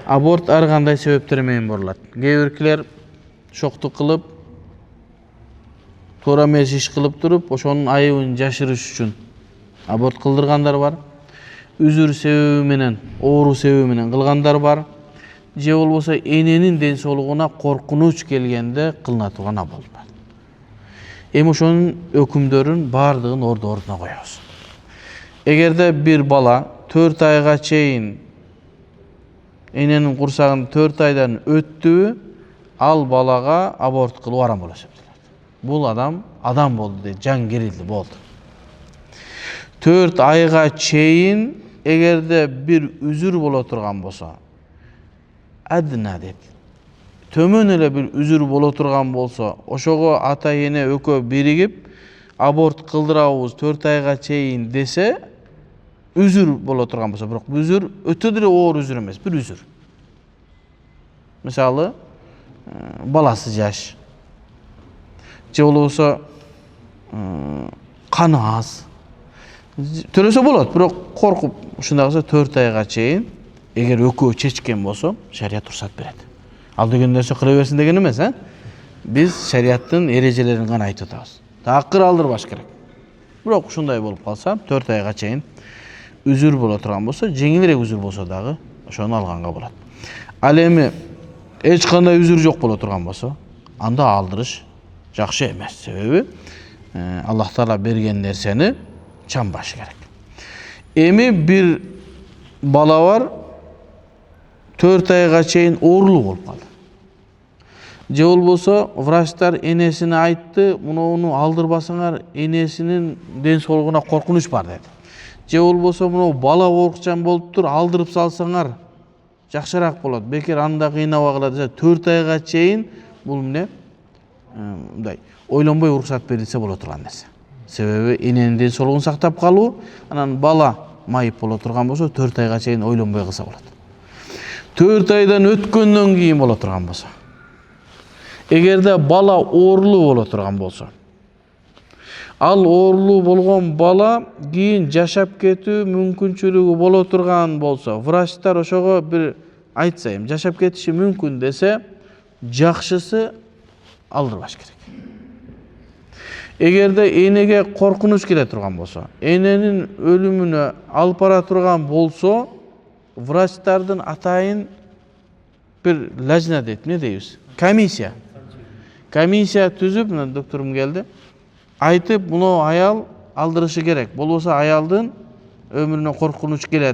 Аборт ар кандай себептер менен болот. Кээ биркилер шоктук кылып, туура эмес иш кылып туруп, ошонун айыбын жашырыш үчүн аборт кылдыргандар бар. Үзүр себеби менен, оору себеби менен кылгандар бар. Же болбосо эненин ден соолугуна коркунуч келгенде кылына турган аборт бар. Эми ошонун өкүмдөрүн бардыгын ордуна коебуз. Эгерде бир бала 4 айга чейин эненин курсагында 4 айдан өттүбү, ал балага аборт кылуу арам болот эсептелет. Бул адам болду дейт, жан кирилди болду. 4 айга чейин эгерде бир үзүр боло турган болсо, адына дейт. Төмөн эле бир үзүр боло турган болсо, ошого ата эне экөө биригип аборт кылдырабыз 4 айга чейин десе, үзүр боло турган болсо, бирок бул үзүр өтө деле оор үзүр эмес, бир үзүр. Мисалы, баласы жаш. Же болбосо каны аз. Төлөсө болот, бирок коркуп ушундай кылса 4 айга чейин эгер экөө чечкен болсо, шарият уруксат берет. Ал деген нерсе кыла берсин деген эмес, Биз шариаттын эрежелерин гана айтып атабыз. Такыр алдырбаш керек. Бирок ушундай болуп калса, 4 айга чейин үзүр боло турган болсо, жеңилирээк үзүр болсо дагы ошону алганга болот. Ал эми эч кандай үзүр жок боло турган болсо, анда алдырыш жакшы эмес. Себеби Аллах Таала берген нерсени чамбаш керек. Эми бир бала бар, 4 айга чейин оорулуу болуп калды. Же болбосо врачтар энесине айтты, муну алдырбасаңар энесинин ден соолугуна коркунуч бар деди. Же болбосо муну бала коркчан болуптур, алдырып салсаңар жакшыраак болот. Бекер анда кыйнабай калат десе, 4 айга чейин бул эмне? Мындай ойлонбой уруксат берилсе боло турган нерсе. Себеби эненин ден соолугун сактап калуу, анан бала майып боло турган болсо 4 айга чейин ойлонбой кылса болот. 4 айдан өткөндөн кийин боло турган болсо. Эгерде бала оорулуу боло турган болсо, ал оорулуу болгон бала кийин жашап кетүү мүмкүнчүлүгү боло турган болсо, врачтар ошого бир айтса, жашап кетиши мүмкүн десе, жакшысы алдырбаш керек. Эгерде энеге коркунуч келе турган болсо, эненин өлүмүнө алып бара турган болсо, врачтардын атайын бир лажна дейт, эмне дейбиз? Комиссия түзүп, мына докторум келди, айтып, муну аял алдырышы керек. Болбосо аялдын өмүрүнө коркунуч келет.